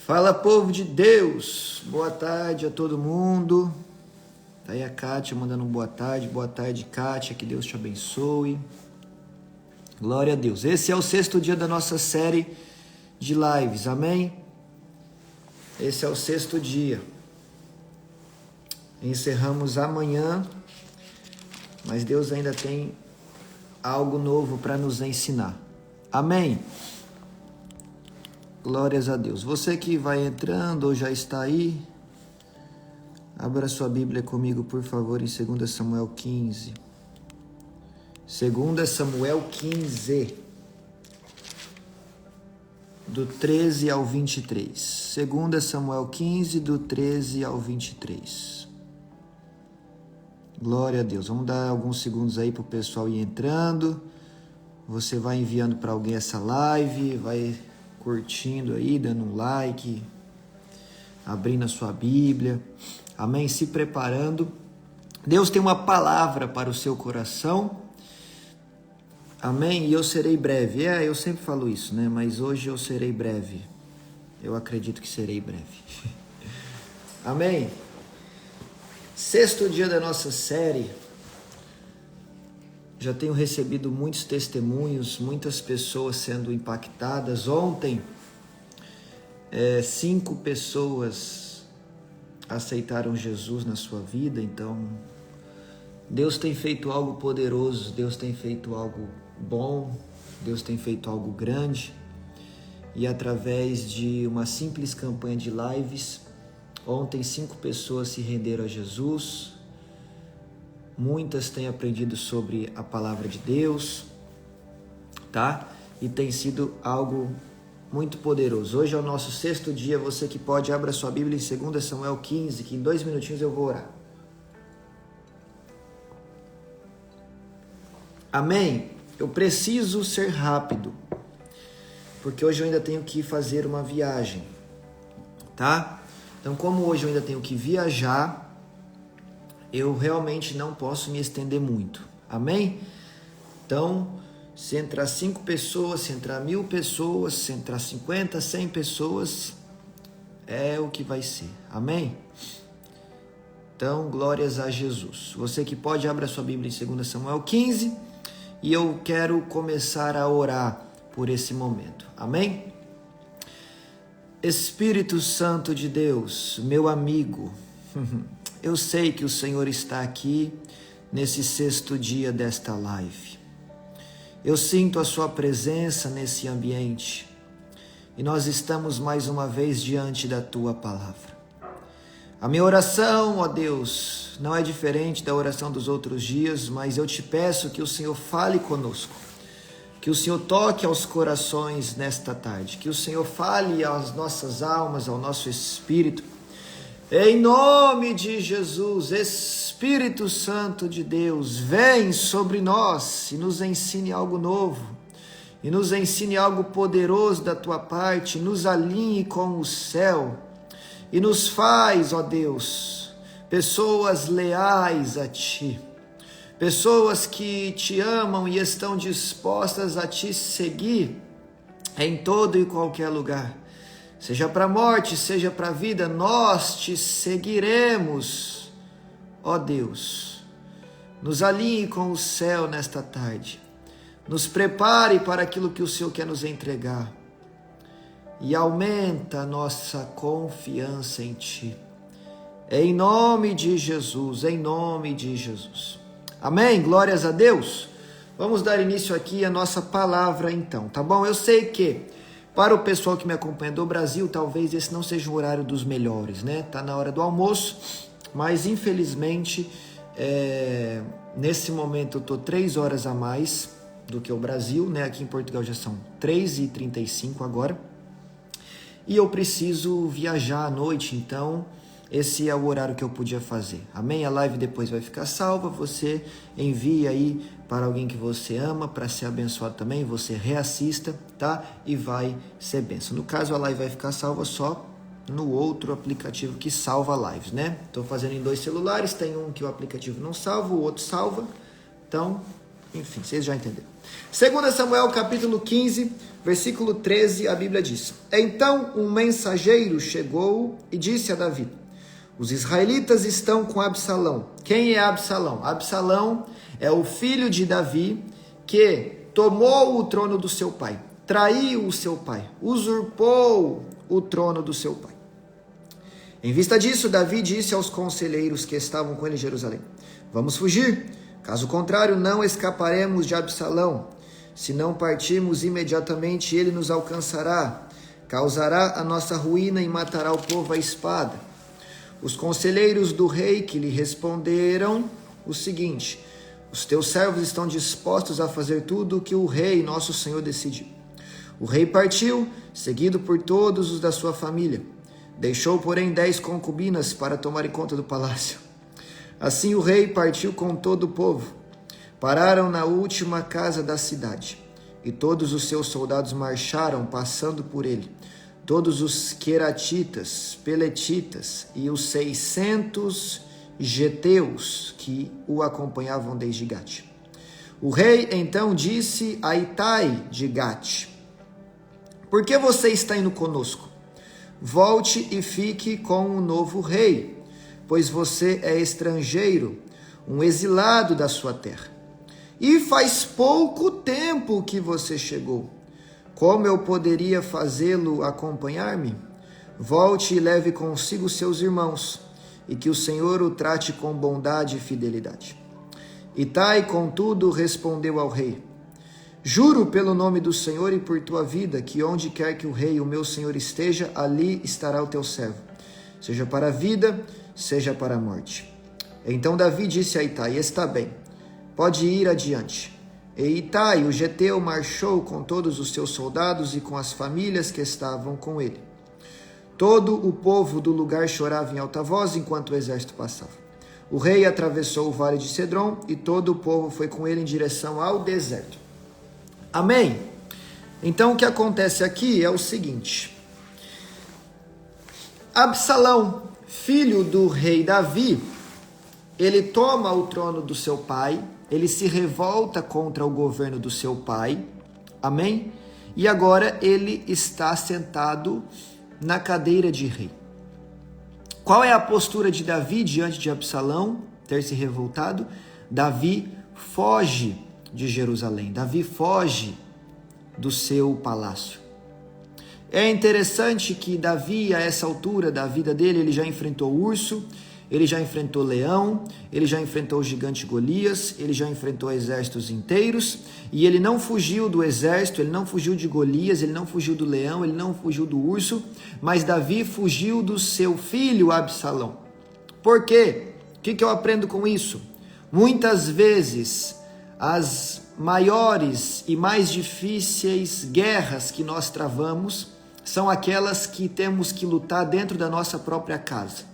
Fala, povo de Deus, boa tarde a todo mundo. Tá aí a Kátia mandando um boa tarde Kátia, que Deus te abençoe. Glória a Deus. Esse é o 6º dia da nossa série de lives, amém? Esse é o 6º dia. Encerramos amanhã, mas Deus ainda tem algo novo para nos ensinar, amém? Glórias a Deus. Você que vai entrando ou já está aí, abra sua Bíblia comigo, por favor, em 2 Samuel 15. 2 Samuel 15, do 13 ao 23. 2 Samuel 15, do 13 ao 23. Glória a Deus. Vamos dar alguns segundos aí para o pessoal ir entrando. Você vai enviando para alguém essa live, vai curtindo aí, dando um like, abrindo a sua Bíblia, amém? Se preparando. Deus tem uma palavra para o seu coração, amém? E eu serei breve. Eu sempre falo isso, né? Mas hoje eu serei breve. Eu acredito que serei breve. Amém? 6º dia da nossa série. Já tenho recebido muitos testemunhos, muitas pessoas sendo impactadas. Ontem, 5 pessoas aceitaram Jesus na sua vida. Então, Deus tem feito algo poderoso, Deus tem feito algo bom, Deus tem feito algo grande. E através de uma simples campanha de lives, ontem 5 pessoas se renderam a Jesus. Muitas têm aprendido sobre a palavra de Deus, tá? E tem sido algo muito poderoso. Hoje é o nosso 6º dia. Você que pode, abra sua Bíblia em 2 Samuel 15, que em 2 minutinhos eu vou orar. Amém? Eu preciso ser rápido, porque hoje eu ainda tenho que fazer uma viagem, tá? Então, como hoje eu ainda tenho que viajar, eu realmente não posso me estender muito, amém? Então, se entrar 5 pessoas, se entrar 1000 pessoas, se entrar 50, 100 pessoas, é o que vai ser, amém? Então, glórias a Jesus. Você que pode, abra sua Bíblia em 2 Samuel 15, e eu quero começar a orar por esse momento, amém? Espírito Santo de Deus, meu amigo, eu sei que o Senhor está aqui nesse 6º dia desta live. Eu sinto a sua presença nesse ambiente e nós estamos mais uma vez diante da tua palavra. A minha oração, ó Deus, não é diferente da oração dos outros dias, mas eu te peço que o Senhor fale conosco, que o Senhor toque aos corações nesta tarde, que o Senhor fale às nossas almas, ao nosso espírito. Em nome de Jesus, Espírito Santo de Deus, vem sobre nós e nos ensine algo novo, e nos ensine algo poderoso da tua parte, nos alinhe com o céu, e nos faz, ó Deus, pessoas leais a ti, pessoas que te amam e estão dispostas a te seguir em todo e qualquer lugar. Seja para a morte, seja para a vida, nós te seguiremos, ó Deus. Nos alinhe com o céu nesta tarde. Nos prepare para aquilo que o Senhor quer nos entregar. E aumenta a nossa confiança em Ti. Em nome de Jesus, em nome de Jesus. Amém? Glórias a Deus. Vamos dar início aqui à nossa palavra então, tá bom? Eu sei que para o pessoal que me acompanha do Brasil, talvez esse não seja o horário dos melhores, né? Tá na hora do almoço, mas infelizmente, nesse momento eu tô 3 horas a mais do que o Brasil, né? Aqui em Portugal já são 3h35 agora. E eu preciso viajar à noite, então esse é o horário que eu podia fazer. Amém? A live depois vai ficar salva, você envia aí para alguém que você ama, para ser abençoado também, você reassista, tá? E vai ser bênção. No caso, a live vai ficar salva só no outro aplicativo que salva lives, né? Estou fazendo em 2 celulares, tem um que o aplicativo não salva, o outro salva. Então, Enfim, vocês já entenderam. 2 Samuel capítulo 15, versículo 13, a Bíblia diz: Então um mensageiro chegou e disse a Davi: Os israelitas estão com Absalão. Quem é Absalão? Absalão é o filho de Davi que tomou o trono do seu pai, traiu o seu pai, usurpou o trono do seu pai. Em vista disso, Davi disse aos conselheiros que estavam com ele em Jerusalém: Vamos fugir, caso contrário não escaparemos de Absalão. Se não partirmos imediatamente, ele nos alcançará, causará a nossa ruína e matará o povo à espada. Os conselheiros do rei que lhe responderam o seguinte: Os teus servos estão dispostos a fazer tudo o que o rei, nosso senhor, decidiu. O rei partiu, seguido por todos os da sua família. Deixou, porém, 10 concubinas para tomarem conta do palácio. Assim o rei partiu com todo o povo. Pararam na última casa da cidade, e todos os seus soldados marcharam, passando por ele. Todos os queratitas, peletitas e os 600 geteus que o acompanhavam desde Gate. O rei então disse a Itai de Gate: Por que você está indo conosco? Volte e fique com o novo rei, pois você é estrangeiro, um exilado da sua terra. E faz pouco tempo que você chegou. Como eu poderia fazê-lo acompanhar-me? Volte e leve consigo seus irmãos, e que o Senhor o trate com bondade e fidelidade. Itai, contudo, respondeu ao rei: Juro pelo nome do Senhor e por tua vida, que onde quer que o rei, o meu senhor, esteja, ali estará o teu servo, seja para a vida, seja para a morte. Então Davi disse a Itai: Está bem, pode ir adiante. E Itai, o geteu, marchou com todos os seus soldados e com as famílias que estavam com ele. Todo o povo do lugar chorava em alta voz enquanto o exército passava. O rei atravessou o vale de Cedron e todo o povo foi com ele em direção ao deserto. Amém? Então o que acontece aqui é o seguinte: Absalão, filho do rei Davi, ele toma o trono do seu pai, ele se revolta contra o governo do seu pai, amém? E agora ele está sentado na cadeira de rei. Qual é a postura de Davi diante de Absalão ter se revoltado? Davi foge de Jerusalém, Davi foge do seu palácio. É interessante que Davi, a essa altura da vida dele, ele já enfrentou urso, ele já enfrentou leão, ele já enfrentou o gigante Golias, ele já enfrentou exércitos inteiros, e ele não fugiu do exército, ele não fugiu de Golias, ele não fugiu do leão, ele não fugiu do urso, mas Davi fugiu do seu filho Absalão. Por quê? O que eu aprendo com isso? Muitas vezes, as maiores e mais difíceis guerras que nós travamos são aquelas que temos que lutar dentro da nossa própria casa.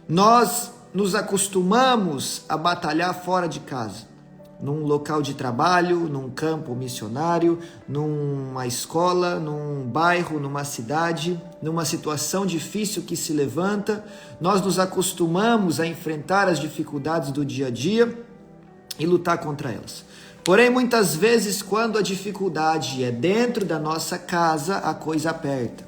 Nós nos acostumamos a batalhar fora de casa, num local de trabalho, num campo missionário, numa escola, num bairro, numa cidade, numa situação difícil que se levanta. Nós nos acostumamos a enfrentar as dificuldades do dia a dia e lutar contra elas. Porém, muitas vezes, quando a dificuldade é dentro da nossa casa, a coisa aperta.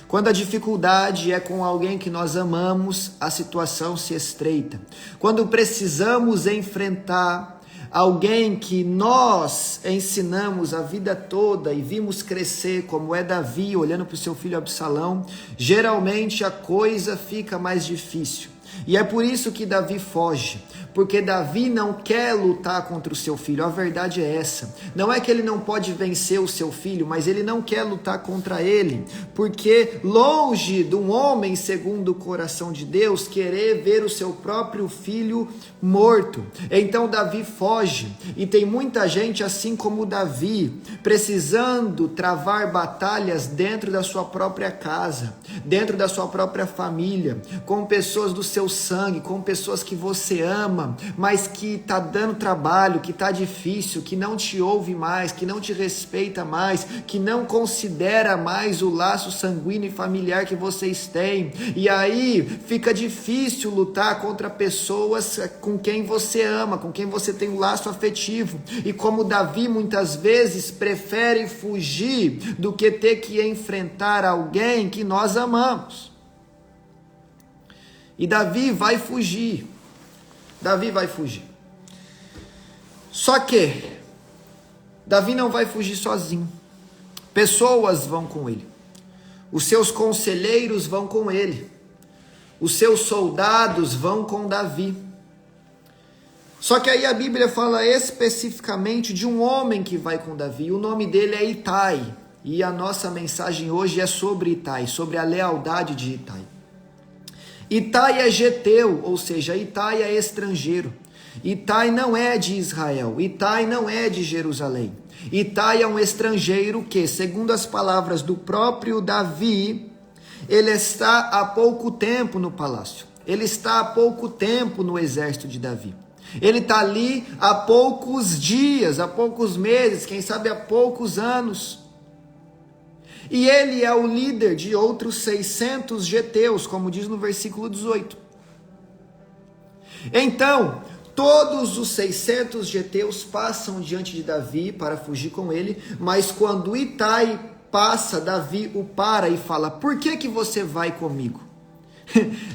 Quando a dificuldade é com alguém que nós amamos, a situação se estreita. Quando precisamos enfrentar alguém que nós ensinamos a vida toda e vimos crescer, como é Davi, olhando para o seu filho Absalão, geralmente a coisa fica mais difícil. E é por isso que Davi foge, porque Davi não quer lutar contra o seu filho. A verdade é essa. Não é que ele não pode vencer o seu filho, mas ele não quer lutar contra ele, porque longe de um homem segundo o coração de Deus querer ver o seu próprio filho morto. Então Davi foge, e tem muita gente assim como Davi, precisando travar batalhas dentro da sua própria casa, dentro da sua própria família, com pessoas do seu seu sangue, com pessoas que você ama, mas que está dando trabalho, que está difícil, que não te ouve mais, que não te respeita mais, que não considera mais o laço sanguíneo e familiar que vocês têm. E aí fica difícil lutar contra pessoas com quem você ama, com quem você tem um laço afetivo. E como Davi muitas vezes prefere fugir do que ter que enfrentar alguém que nós amamos. E Davi vai fugir. Só que Davi não vai fugir sozinho. Pessoas vão com ele. Os seus conselheiros vão com ele. Os seus soldados vão com Davi. Só que aí a Bíblia fala especificamente de um homem que vai com Davi. O nome dele é Itai. E a nossa mensagem hoje é sobre Itai, sobre a lealdade de Itai. Itai é geteu, ou seja, Itai é estrangeiro. Itai não é de Israel, Itai não é de Jerusalém. Itai é um estrangeiro que, segundo as palavras do próprio Davi, ele está há pouco tempo no palácio. Ele está há pouco tempo no exército de Davi. Ele está ali há poucos dias, há poucos meses, quem sabe há poucos anos. E ele é o líder de outros 600 geteus, como diz no versículo 18. Então, todos os 600 geteus passam diante de Davi para fugir com ele, mas quando Itai passa, Davi o para e fala: por que você vai comigo?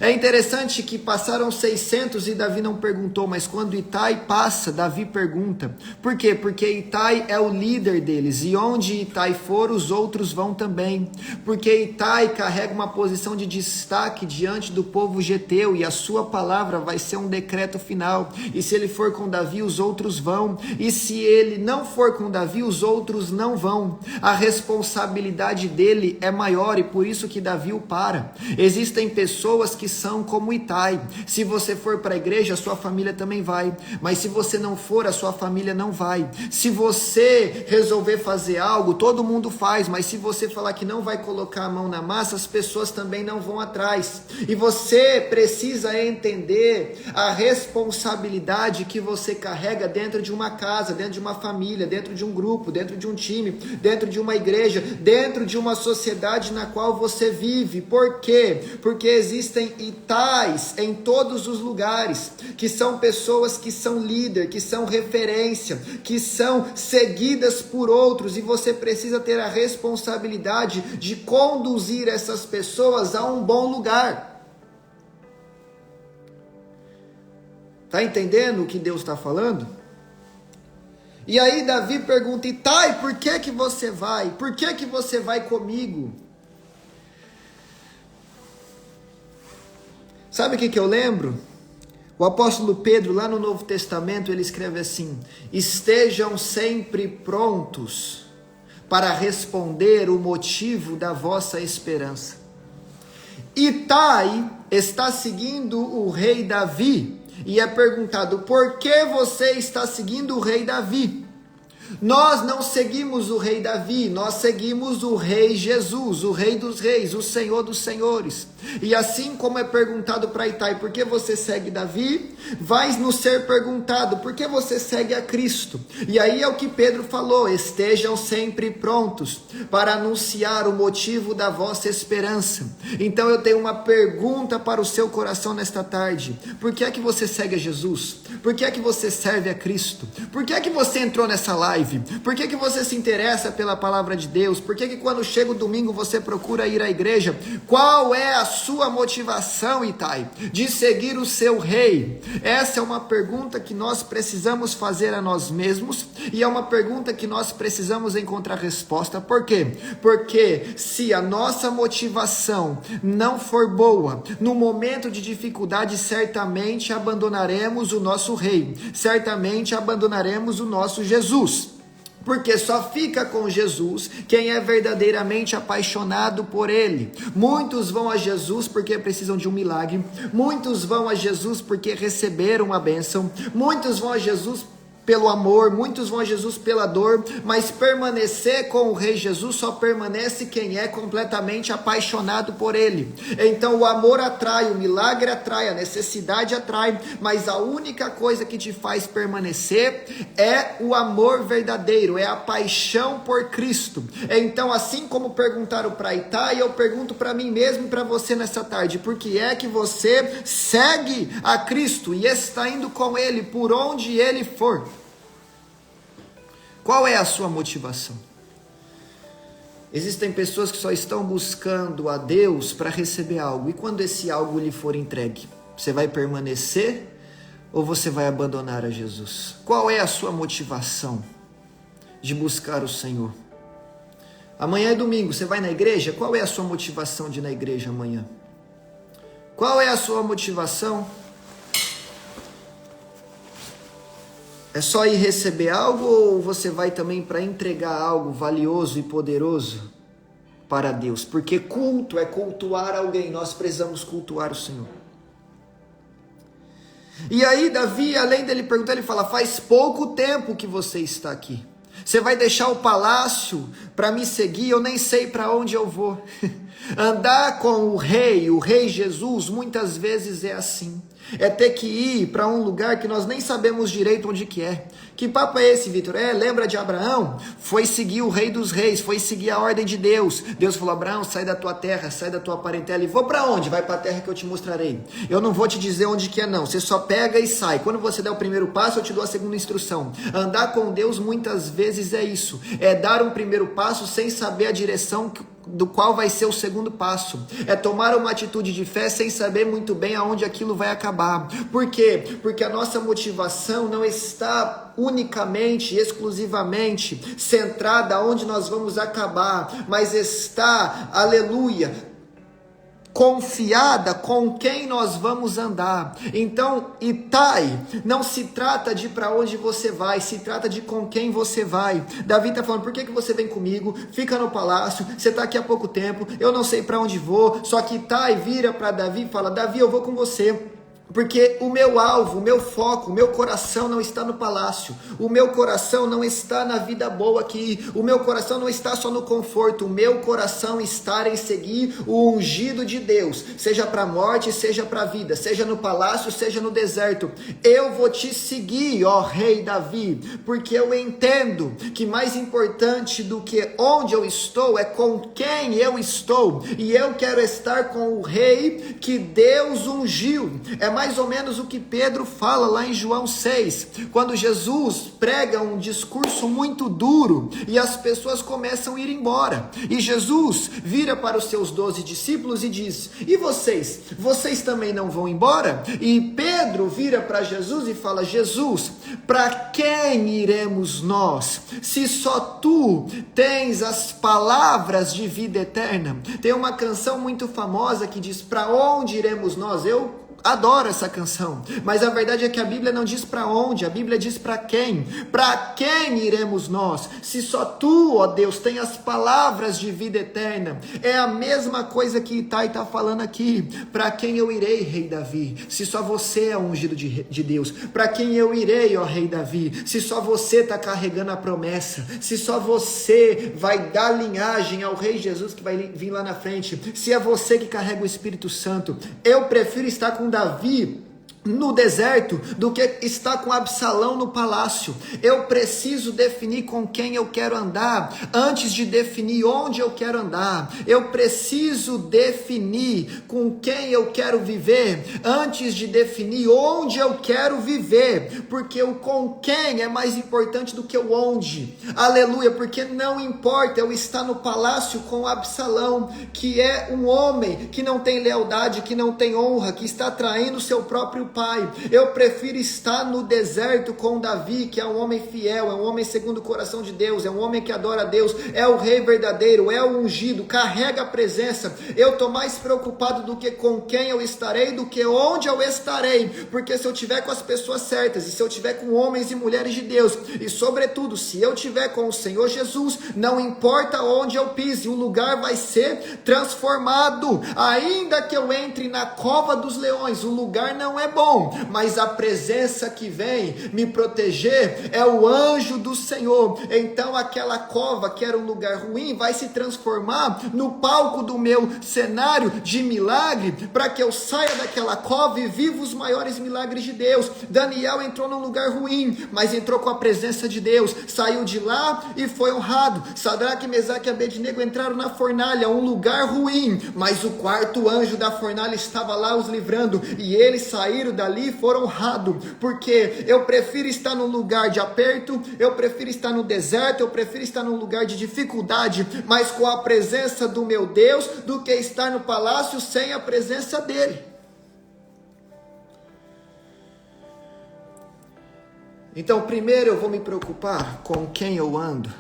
É interessante que passaram 600 e Davi não perguntou, mas quando Itai passa, Davi pergunta. Por quê? Porque Itai é o líder deles, e onde Itai for, os outros vão também. Porque Itai carrega uma posição de destaque diante do povo geteu, e a sua palavra vai ser um decreto final. E se ele for com Davi, os outros vão. E se ele não for com Davi, os outros não vão. A responsabilidade dele é maior, e por isso que Davi o para. Existem pessoas que são como Itai. Se você for para a igreja, a sua família também vai. Mas se você não for, a sua família não vai. Se você resolver fazer algo, todo mundo faz. Mas se você falar que não vai colocar a mão na massa, as pessoas também não vão atrás. E você precisa entender a responsabilidade que você carrega dentro de uma casa, dentro de uma família, dentro de um grupo, dentro de um time, dentro de uma igreja, dentro de uma sociedade na qual você vive. Por quê? Porque existem Itais em todos os lugares, que são pessoas que são líder, que são referência, que são seguidas por outros, e você precisa ter a responsabilidade de conduzir essas pessoas a um bom lugar. Está entendendo o que Deus está falando? E aí Davi pergunta: Itai, por que você vai? Por que você vai comigo? Sabe o que eu lembro? O apóstolo Pedro, lá no Novo Testamento, ele escreve assim: estejam sempre prontos para responder o motivo da vossa esperança. Itai está seguindo o rei Davi, e é perguntado: por que você está seguindo o rei Davi? Nós não seguimos o rei Davi, nós seguimos o rei Jesus, o rei dos reis, o Senhor dos senhores. E assim como é perguntado para Itai: por que você segue Davi? Vai nos ser perguntado: por que você segue a Cristo? E aí é o que Pedro falou: estejam sempre prontos para anunciar o motivo da vossa esperança. Então eu tenho uma pergunta para o seu coração nesta tarde: por que é que você segue a Jesus? Por que é que você serve a Cristo? Por que é que você entrou nessa live? Por que que você se interessa pela palavra de Deus? Por que que quando chega o domingo você procura ir à igreja? Qual é a sua motivação, Itai, de seguir o seu rei? Essa é uma pergunta que nós precisamos fazer a nós mesmos, e é uma pergunta que nós precisamos encontrar resposta. Por quê? Porque se a nossa motivação não for boa, no momento de dificuldade, certamente abandonaremos o nosso rei, certamente abandonaremos o nosso Jesus. Porque só fica com Jesus quem é verdadeiramente apaixonado por Ele. Muitos vão a Jesus porque precisam de um milagre. Muitos vão a Jesus porque receberam a bênção. Muitos vão a Jesus pelo amor, muitos vão a Jesus pela dor, mas permanecer com o Rei Jesus só permanece quem é completamente apaixonado por Ele. Então o amor atrai, o milagre atrai, a necessidade atrai, mas a única coisa que te faz permanecer é o amor verdadeiro, é a paixão por Cristo. Então, assim como perguntaram para Itai, eu pergunto para mim mesmo e para você nessa tarde: por que é que você segue a Cristo e está indo com Ele por onde Ele for? Qual é a sua motivação? Existem pessoas que só estão buscando a Deus para receber algo, e quando esse algo lhe for entregue, você vai permanecer ou você vai abandonar a Jesus? Qual é a sua motivação de buscar o Senhor? Amanhã é domingo, você vai na igreja? Qual é a sua motivação de ir na igreja amanhã? Qual é a sua motivação? É só ir receber algo ou você vai também para entregar algo valioso e poderoso para Deus? Porque culto é cultuar alguém, nós precisamos cultuar o Senhor. E aí Davi, além dele perguntar, ele fala: faz pouco tempo que você está aqui. Você vai deixar o palácio para me seguir? Eu nem sei para onde eu vou. Andar com o rei Jesus, muitas vezes é assim. É ter que ir para um lugar que nós nem sabemos direito onde que é. Que papo é esse, Vitor? Lembra de Abraão? Foi seguir o rei dos reis, foi seguir a ordem de Deus. Deus falou: Abraão, sai da tua terra, sai da tua parentela. E vou para onde? Vai para a terra que eu te mostrarei. Eu não vou te dizer onde que é não, você só pega e sai. Quando você der o primeiro passo, eu te dou a segunda instrução. Andar com Deus muitas vezes é isso. É dar um primeiro passo sem saber a direção do qual vai ser o segundo passo. É tomar uma atitude de fé sem saber muito bem aonde aquilo vai acabar. Por quê? Porque a nossa motivação não está unicamente, exclusivamente centrada onde nós vamos acabar, mas está, aleluia, confiada com quem nós vamos andar. Então, Itai, não se trata de para onde você vai, se trata de com quem você vai. Davi está falando: por que você vem comigo? Fica no palácio, você está aqui há pouco tempo, eu não sei para onde vou. Só que Itai vira para Davi e fala: Davi, eu vou com você. Porque o meu alvo, o meu foco, o meu coração não está no palácio. O meu coração não está na vida boa aqui. O meu coração não está só no conforto. O meu coração está em seguir o ungido de Deus. Seja para a morte, seja para a vida. Seja no palácio, seja no deserto. Eu vou te seguir, ó rei Davi. Porque eu entendo que mais importante do que onde eu estou é com quem eu estou. E eu quero estar com o rei que Deus ungiu. É mais ou menos o que Pedro fala lá em João 6, quando Jesus prega um discurso muito duro e as pessoas começam a ir embora, e Jesus vira para os seus 12 discípulos e diz: e vocês? Vocês também não vão embora? E Pedro vira para Jesus e fala: Jesus, para quem iremos nós, se só tu tens as palavras de vida eterna? Tem uma canção muito famosa que diz: para onde iremos nós? Eu adoro essa canção, mas a verdade é que a Bíblia não diz para onde, a Bíblia diz para quem. Para quem iremos nós, se só tu, ó Deus, tem as palavras de vida eterna? É a mesma coisa que Itai está falando aqui. Para quem eu irei, rei Davi, se só você é o ungido de Deus? Para quem eu irei, ó rei Davi, se só você está carregando a promessa? Se só você vai dar linhagem ao rei Jesus que vai vir lá na frente? Se é você que carrega o Espírito Santo? Eu prefiro estar com Davi no deserto do que está com Absalão no palácio. Eu preciso definir com quem eu quero andar antes de definir onde eu quero andar. Eu preciso definir com quem eu quero viver antes de definir onde eu quero viver, porque o com quem é mais importante do que o onde. Aleluia, porque não importa eu estar no palácio com Absalão, que é um homem que não tem lealdade, que não tem honra, que está traindo seu próprio pai. Eu prefiro estar no deserto com Davi, que é um homem fiel, é um homem segundo o coração de Deus, é um homem que adora a Deus, é o rei verdadeiro, é o ungido, carrega a presença. Eu estou mais preocupado do que com quem eu estarei, do que onde eu estarei, porque se eu estiver com as pessoas certas, e se eu estiver com homens e mulheres de Deus, e sobretudo, se eu estiver com o Senhor Jesus, não importa onde eu pise, o lugar vai ser transformado. Ainda que eu entre na cova dos leões, o lugar não é bom, som, mas a presença que vem me proteger é o anjo do Senhor. Então aquela cova que era um lugar ruim vai se transformar no palco do meu cenário de milagre, para que eu saia daquela cova e viva os maiores milagres de Deus. Daniel entrou num lugar ruim, mas entrou com a presença de Deus, saiu de lá e foi honrado. Sadraque, Mesaque e Abednego entraram na fornalha, um lugar ruim, mas o quarto anjo da fornalha estava lá os livrando, e eles saíram dali e foram honrados. Porque eu prefiro estar num lugar de aperto, eu prefiro estar no deserto, eu prefiro estar num lugar de dificuldade, mas com a presença do meu Deus, do que estar no palácio sem a presença dele. Então, primeiro eu vou me preocupar com quem eu ando,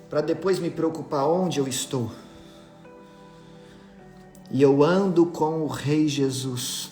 para depois me preocupar onde eu estou. E eu ando com o Rei Jesus.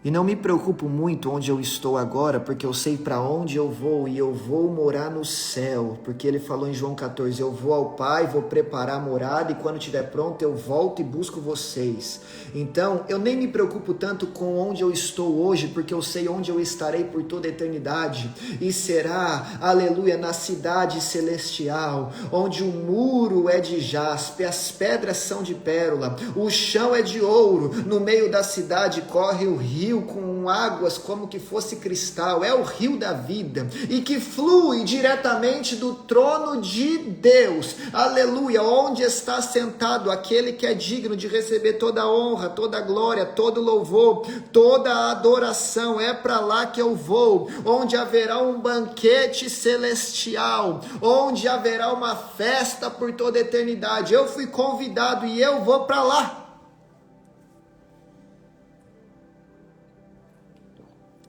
E não me preocupo muito onde eu estou agora, porque eu sei para onde eu vou, e eu vou morar no céu, porque ele falou em João 14, eu vou ao Pai, vou preparar a morada, e quando estiver pronto eu volto e busco vocês. Então eu nem me preocupo tanto com onde eu estou hoje, porque eu sei onde eu estarei por toda a eternidade, e será, aleluia, na cidade celestial, onde o muro é de jaspe, as pedras são de pérola, o chão é de ouro, no meio da cidade corre o rio com águas como que fosse cristal, é o rio da vida, e que flui diretamente do trono de Deus, aleluia, onde está sentado aquele que é digno de receber toda a honra, toda a glória, todo o louvor, toda a adoração. É para lá que eu vou, onde haverá um banquete celestial, onde haverá uma festa por toda a eternidade. Eu fui convidado e eu vou para lá.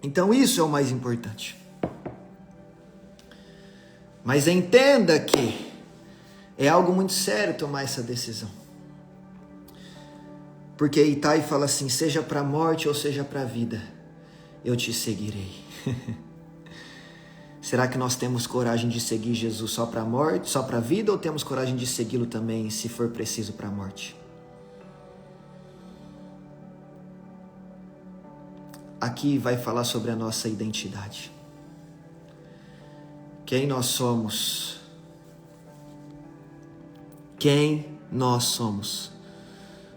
Então isso é o mais importante. Mas entenda que é algo muito sério tomar essa decisão. Porque Itai fala assim, seja para a morte ou seja para a vida, eu te seguirei. Será que nós temos coragem de seguir Jesus só para a morte, só para a vida, ou temos coragem de segui-lo também, se for preciso, para a morte? Aqui vai falar sobre a nossa identidade. Quem nós somos? Quem nós somos?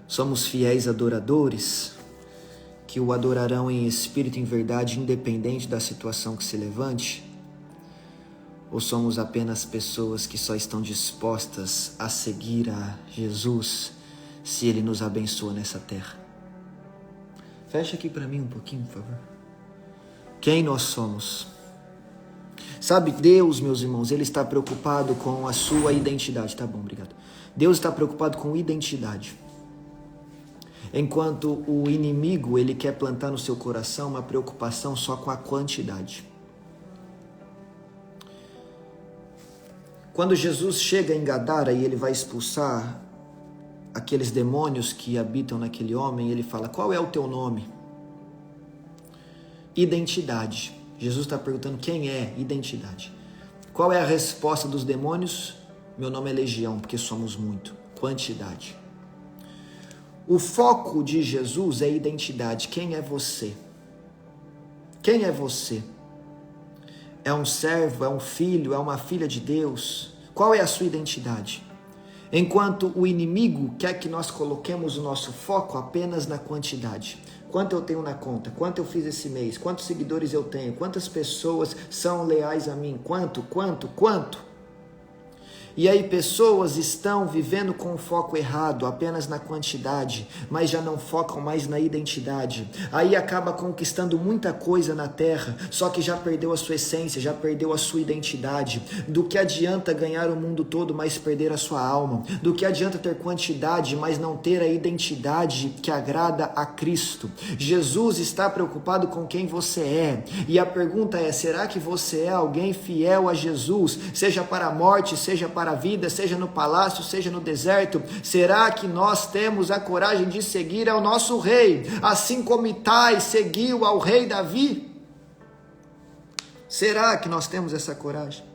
Somos fiéis adoradores que o adorarão em espírito e em verdade, independente da situação que se levante? Ou somos apenas pessoas que só estão dispostas a seguir a Jesus se Ele nos abençoa nessa terra? Fecha aqui para mim um pouquinho, por favor. Quem nós somos? Sabe, Deus, meus irmãos, Ele está preocupado com a sua identidade. Tá bom, obrigado. Deus está preocupado com identidade. Enquanto o inimigo, ele quer plantar no seu coração uma preocupação só com a quantidade. Quando Jesus chega em Gadara e ele vai expulsar aqueles demônios que habitam naquele homem, ele fala, qual é o teu nome? Identidade. Jesus está perguntando quem é identidade. Qual é a resposta dos demônios? Meu nome é Legião, porque somos muito. Quantidade. O foco de Jesus é identidade. Quem é você? Quem é você? É um servo, é um filho, é uma filha de Deus? Qual é a sua identidade? Enquanto o inimigo quer que nós coloquemos o nosso foco apenas na quantidade. Quanto eu tenho na conta? Quanto eu fiz esse mês? Quantos seguidores eu tenho? Quantas pessoas são leais a mim? Quanto? E aí pessoas estão vivendo com o foco errado, apenas na quantidade, mas já não focam mais na identidade. Aí acaba conquistando muita coisa na terra, só que já perdeu a sua essência, já perdeu a sua identidade. Do que adianta ganhar o mundo todo, mas perder a sua alma? Do que adianta ter quantidade, mas não ter a identidade que agrada a Cristo? Jesus está preocupado com quem você é. E a pergunta é, será que você é alguém fiel a Jesus? Seja para a morte, seja para a vida, seja no palácio, seja no deserto. Será que nós temos a coragem de seguir ao nosso rei, assim como Itai seguiu ao rei Davi? Será que nós temos essa coragem?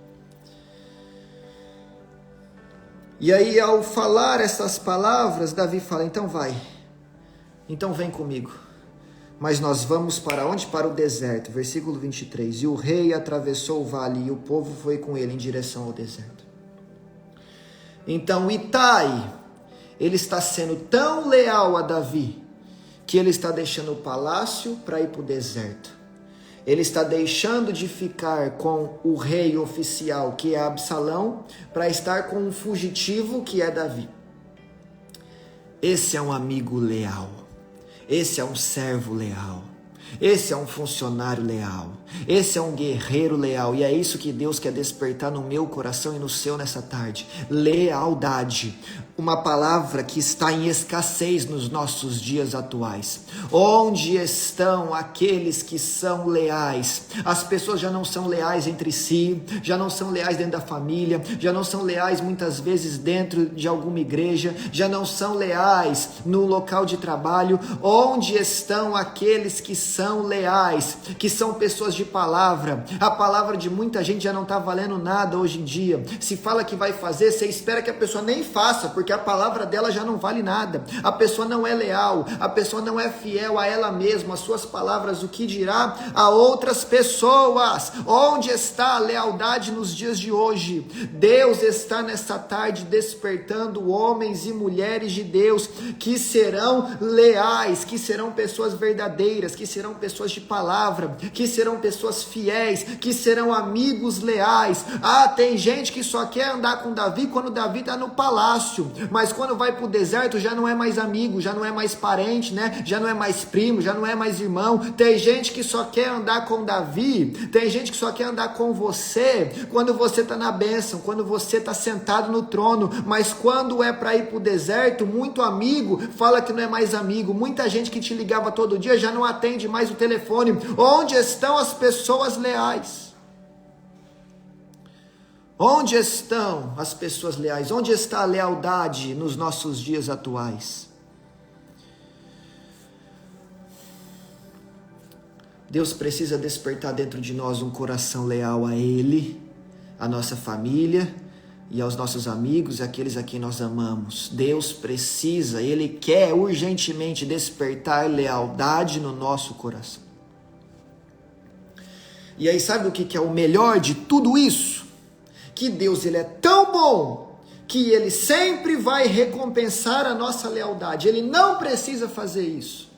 E aí, ao falar essas palavras, Davi fala, então vai, Então vem comigo. Mas nós vamos para onde? Para o deserto. Versículo 23. E o rei atravessou o vale e o povo foi com ele em direção ao deserto. Então Itai, ele está sendo tão leal a Davi, que ele está deixando o palácio para ir para o deserto. Ele está deixando de ficar com o rei oficial, que é Absalão, para estar com um fugitivo, que é Davi. Esse é um amigo leal. Esse é um servo leal. Esse é um funcionário leal. Esse é um guerreiro leal. E é isso que Deus quer despertar no meu coração e no seu nessa tarde. Lealdade. Uma palavra que está em escassez nos nossos dias atuais. Onde estão aqueles que são leais? As pessoas já não são leais entre si, já não são leais dentro da família, já não são leais muitas vezes dentro de alguma igreja, já não são leais no local de trabalho. Onde estão aqueles que são leais, que são pessoas de palavra? A palavra de muita gente já não está valendo nada hoje em dia. Se fala que vai fazer, você espera que a pessoa nem faça, porque a palavra dela já não vale nada. A pessoa não é leal, a pessoa não é fiel a ela mesma, as suas palavras, o que dirá a outras pessoas? Onde está a lealdade nos dias de hoje? Deus está nessa tarde despertando homens e mulheres de Deus que serão leais, que serão pessoas verdadeiras, que serão pessoas de palavra, que serão pessoas fiéis, que serão amigos leais. Tem gente que só quer andar com Davi quando Davi está no palácio, mas quando vai para o deserto já não é mais amigo, já não é mais parente, né? Já não é mais primo, já não é mais irmão. Tem gente que só quer andar com Davi, tem gente que só quer andar com você quando você está na bênção, quando você está sentado no trono, mas quando é para ir para o deserto, muito amigo fala que não é mais amigo, muita gente que te ligava todo dia já não atende mais o telefone. Onde estão as pessoas leais? Onde estão as pessoas leais? Onde está a lealdade nos nossos dias atuais? Deus precisa despertar dentro de nós um coração leal a Ele, a nossa família e aos nossos amigos, aqueles a quem nós amamos. Deus precisa, Ele quer urgentemente despertar lealdade no nosso coração. E aí sabe o que é o melhor de tudo isso? Que Deus, Ele é tão bom que Ele sempre vai recompensar a nossa lealdade. Ele não precisa fazer isso,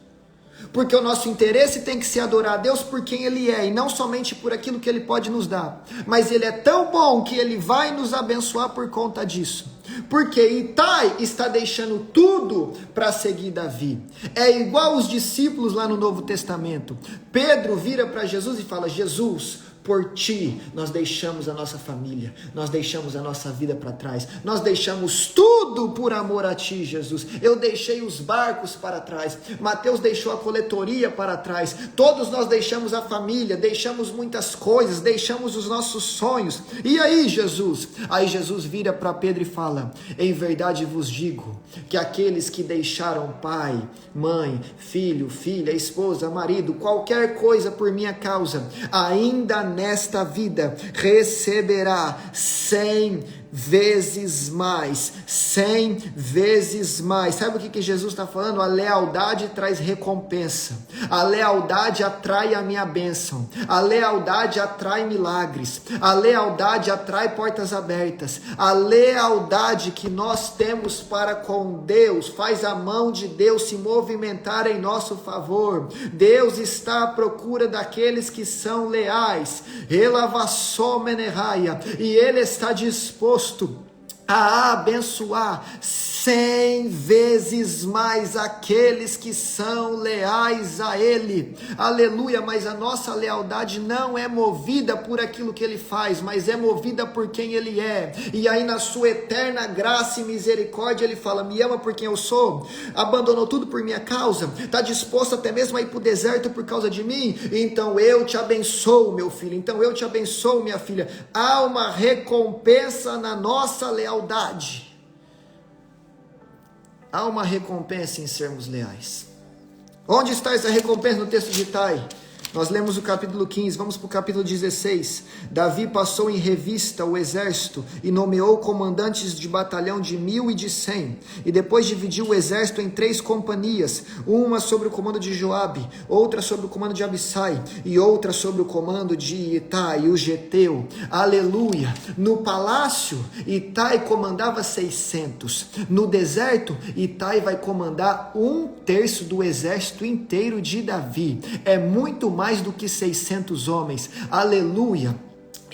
porque o nosso interesse tem que ser adorar a Deus por quem Ele é, e não somente por aquilo que Ele pode nos dar. Mas Ele é tão bom que Ele vai nos abençoar por conta disso, porque Itai está deixando tudo para seguir Davi. É igual os discípulos lá no Novo Testamento. Pedro vira para Jesus e fala: Jesus, por ti, nós deixamos a nossa família, nós deixamos a nossa vida para trás, nós deixamos tudo por amor a ti, Jesus. Eu deixei os barcos para trás, Mateus deixou a coletoria para trás, todos nós deixamos a família, deixamos muitas coisas, deixamos os nossos sonhos. E aí, Jesus? Aí Jesus vira para Pedro e fala: em verdade vos digo, que aqueles que deixaram pai, mãe, filho, filha, esposa, marido, qualquer coisa por minha causa, ainda nesta vida receberá 100 vezes mais, 100 vezes mais. Sabe o que Jesus está falando? A lealdade traz recompensa, a lealdade atrai a minha bênção, a lealdade atrai milagres, a lealdade atrai portas abertas, a lealdade que nós temos para com Deus faz a mão de Deus se movimentar em nosso favor. Deus está à procura daqueles que são leais, e Ele está disposto a abençoar 100 vezes mais aqueles que são leais a Ele. Aleluia. Mas a nossa lealdade não é movida por aquilo que Ele faz, mas é movida por quem Ele é. E aí, na sua eterna graça e misericórdia, Ele fala: me ama por quem eu sou, abandonou tudo por minha causa, está disposto até mesmo a ir para o deserto por causa de mim. Então eu te abençoo, meu filho, então eu te abençoo, minha filha. Há uma recompensa na nossa lealdade. Há uma recompensa em sermos leais. Onde está essa recompensa no texto de Itai? Nós lemos o capítulo 15, vamos para o capítulo 16. Davi passou em revista o exército e nomeou comandantes de batalhão de 1.000 e de 100. E depois dividiu o exército em 3 companhias, uma sob o comando de Joabe, outra sob o comando de Abissai e outra sob o comando de Itai, o geteu. Aleluia! No palácio, Itai comandava 600. No deserto, Itai vai comandar 1/3 do exército inteiro de Davi. É muito mais do que 600 homens. Aleluia!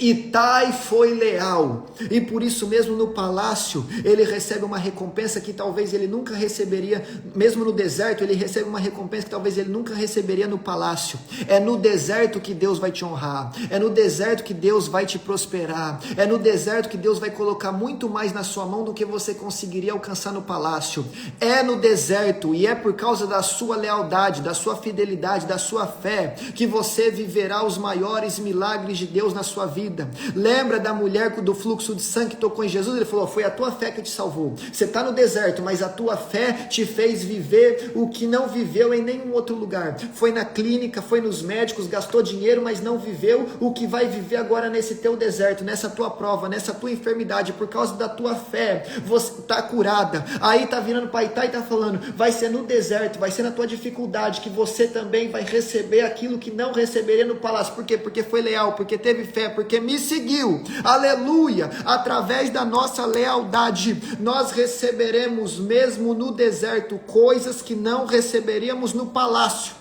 Itai foi leal, e por isso mesmo no palácio ele recebe uma recompensa que talvez ele nunca receberia, mesmo no deserto ele recebe uma recompensa que talvez ele nunca receberia no palácio. É no deserto que Deus vai te honrar, é no deserto que Deus vai te prosperar, é no deserto que Deus vai colocar muito mais na sua mão do que você conseguiria alcançar no palácio. É no deserto, e é por causa da sua lealdade, da sua fidelidade, da sua fé, que você viverá os maiores milagres de Deus na sua vida. Lembra da mulher do fluxo de sangue que tocou em Jesus? Ele falou, foi a tua fé que te salvou. Você está no deserto, mas a tua fé te fez viver o que não viveu em nenhum outro lugar. Foi na clínica, foi nos médicos, gastou dinheiro, mas não viveu o que vai viver agora nesse teu deserto, nessa tua prova, nessa tua enfermidade. Por causa da tua fé, você está curada. Aí está virando para Itai e está falando, vai ser no deserto, vai ser na tua dificuldade que você também vai receber aquilo que não receberia no palácio. Por quê? Porque foi leal, porque teve fé, porque me seguiu. Aleluia! Através da nossa lealdade, nós receberemos mesmo no deserto coisas que não receberíamos no palácio.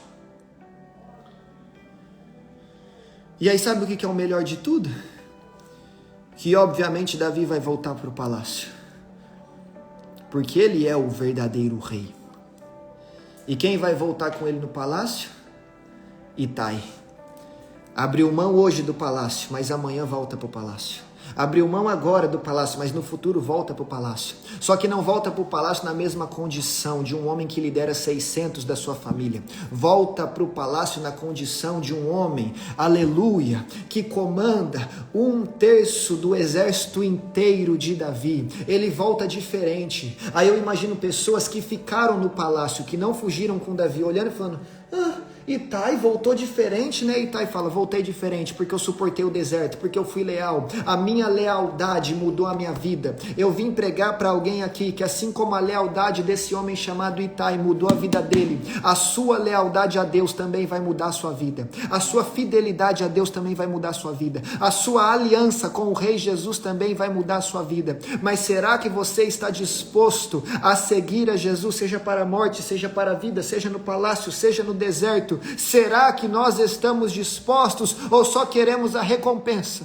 E aí sabe o que é o melhor de tudo? Que obviamente Davi vai voltar para o palácio, porque ele é o verdadeiro rei. E quem vai voltar com ele no palácio? Itai. Abriu mão hoje do palácio, mas amanhã volta para o palácio. Abriu mão agora do palácio, mas no futuro volta para o palácio. Só que não volta para o palácio na mesma condição de um homem que lidera 600 da sua família. Volta para o palácio na condição de um homem, aleluia, que comanda 1/3 do exército inteiro de Davi. Ele volta diferente. Aí eu imagino pessoas que ficaram no palácio, que não fugiram com Davi, olhando e falando, Itai voltou diferente, né? Itai fala, voltei diferente porque eu suportei o deserto, porque eu fui leal. A minha lealdade mudou a minha vida. Eu vim pregar para alguém aqui que assim como a lealdade desse homem chamado Itai mudou a vida dele, a sua lealdade a Deus também vai mudar a sua vida. A sua fidelidade a Deus também vai mudar a sua vida. A sua aliança com o Rei Jesus também vai mudar a sua vida. Mas será que você está disposto a seguir a Jesus, seja para a morte, seja para a vida, seja no palácio, seja no deserto? Será que nós estamos dispostos ou só queremos a recompensa?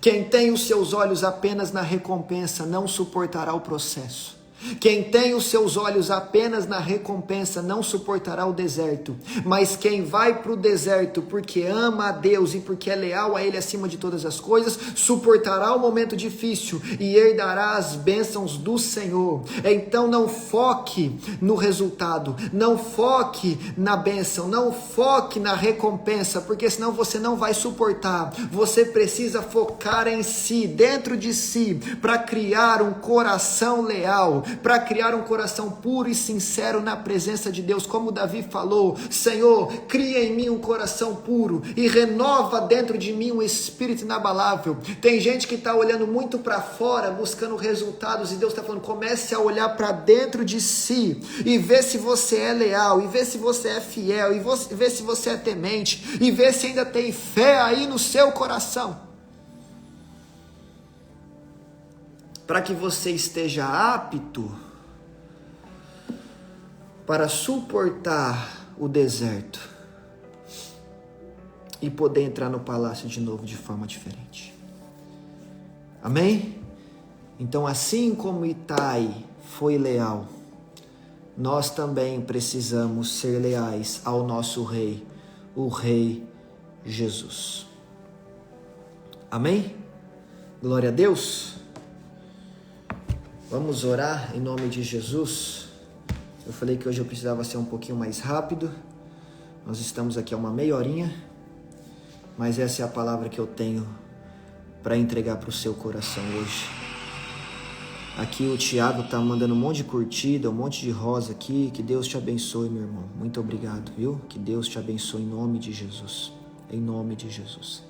Quem tem os seus olhos apenas na recompensa não suportará o processo. Quem tem os seus olhos apenas na recompensa não suportará o deserto. Mas quem vai para o deserto porque ama a Deus e porque é leal a Ele acima de todas as coisas, suportará o momento difícil e herdará as bênçãos do Senhor. Então não foque no resultado, não foque na bênção, não foque na recompensa, porque senão você não vai suportar. Você precisa focar em si, dentro de si, para criar um coração leal, para criar um coração puro e sincero na presença de Deus, como Davi falou, Senhor, cria em mim um coração puro e renova dentro de mim um espírito inabalável. Tem gente que está olhando muito para fora, buscando resultados, e Deus está falando, comece a olhar para dentro de si, e ver se você é leal, e ver se você é fiel, e ver se você é temente, e ver se ainda tem fé aí no seu coração, para que você esteja apto para suportar o deserto e poder entrar no palácio de novo de forma diferente. Amém? Então, assim como Itai foi leal, nós também precisamos ser leais ao nosso rei, o Rei Jesus. Amém? Glória a Deus. Vamos orar em nome de Jesus. Eu falei que hoje eu precisava ser um pouquinho mais rápido. Nós estamos aqui há uma meia horinha, mas essa é a palavra que eu tenho para entregar para o seu coração hoje. Aqui o Thiago tá mandando um monte de curtida, um monte de rosa aqui. Que Deus te abençoe, meu irmão. Muito obrigado, viu? Que Deus te abençoe em nome de Jesus. Em nome de Jesus.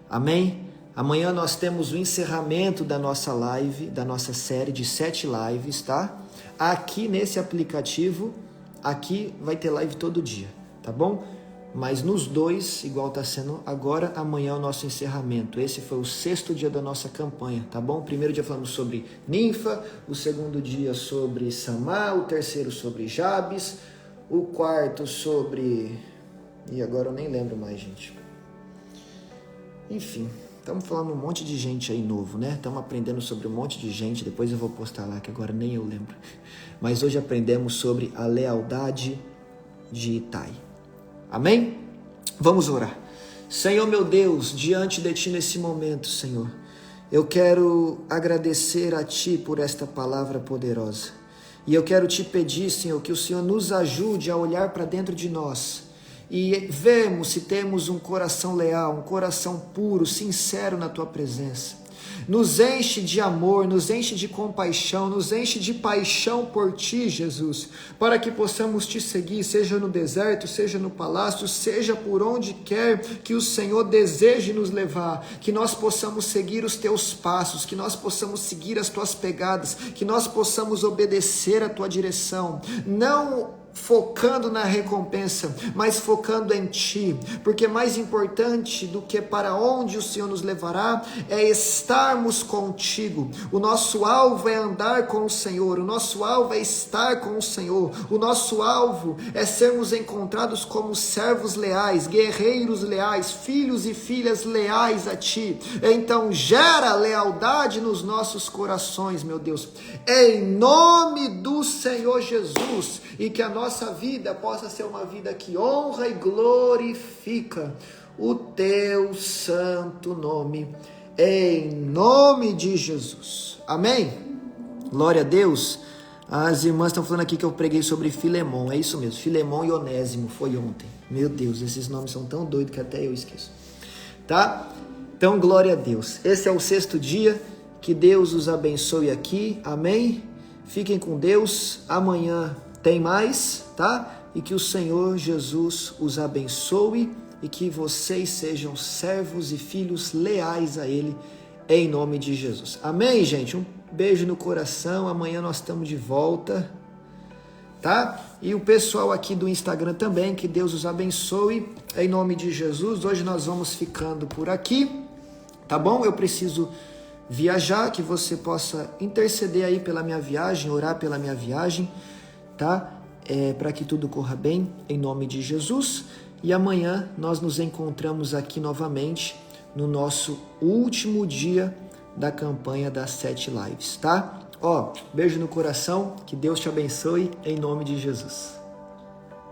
Amém? Amanhã nós temos o encerramento da nossa live, da nossa série de 7 lives, tá? Aqui nesse aplicativo, aqui vai ter live todo dia, tá bom? Mas nos dois, igual está sendo agora, amanhã é o nosso encerramento. Esse foi o 6º dia da nossa campanha, tá bom? O primeiro dia falamos sobre Ninfa, o segundo dia sobre Samá, o terceiro sobre Jabes, o quarto sobre... E agora eu nem lembro mais, gente. Enfim, estamos falando um monte de gente aí novo, né? Estamos aprendendo sobre um monte de gente, depois eu vou postar lá, que agora nem eu lembro. Mas hoje aprendemos sobre a lealdade de Itai. Amém? Vamos orar. Senhor meu Deus, diante de Ti nesse momento, Senhor, eu quero agradecer a Ti por esta palavra poderosa. E eu quero Te pedir, Senhor, que o Senhor nos ajude a olhar para dentro de nós e vermos se temos um coração leal, um coração puro, sincero na Tua presença. Nos enche de amor, nos enche de compaixão, nos enche de paixão por Ti, Jesus, para que possamos Te seguir, seja no deserto, seja no palácio, seja por onde quer que o Senhor deseje nos levar, que nós possamos seguir os Teus passos, que nós possamos seguir as Tuas pegadas, que nós possamos obedecer a Tua direção, não focando na recompensa, mas focando em Ti, porque mais importante do que para onde o Senhor nos levará é estarmos contigo. O nosso alvo é andar com o Senhor, o nosso alvo é estar com o Senhor, o nosso alvo é sermos encontrados como servos leais, guerreiros leais, filhos e filhas leais a Ti. Então gera lealdade nos nossos corações, meu Deus, em nome do Senhor Jesus, e que a nossa vida possa ser uma vida que honra e glorifica o Teu santo nome, em nome de Jesus. Amém? Glória a Deus. As irmãs estão falando aqui que eu preguei sobre Filemon, é isso mesmo, Filemon e Onésimo, foi ontem. Meu Deus, esses nomes são tão doidos que até eu esqueço, tá? Então, glória a Deus. Esse é o 6º dia, que Deus os abençoe aqui, amém? Fiquem com Deus, amanhã tem mais, tá? E que o Senhor Jesus os abençoe e que vocês sejam servos e filhos leais a Ele, em nome de Jesus. Amém, gente? Um beijo no coração, amanhã nós estamos de volta, tá? E o pessoal aqui do Instagram também, que Deus os abençoe, em nome de Jesus. Hoje nós vamos ficando por aqui, tá bom? Eu preciso viajar, que você possa interceder aí pela minha viagem, orar pela minha viagem, tá? Para que tudo corra bem, em nome de Jesus. E amanhã nós nos encontramos aqui novamente no nosso último dia da campanha das 7 lives, tá? Beijo no coração, que Deus te abençoe, em nome de Jesus.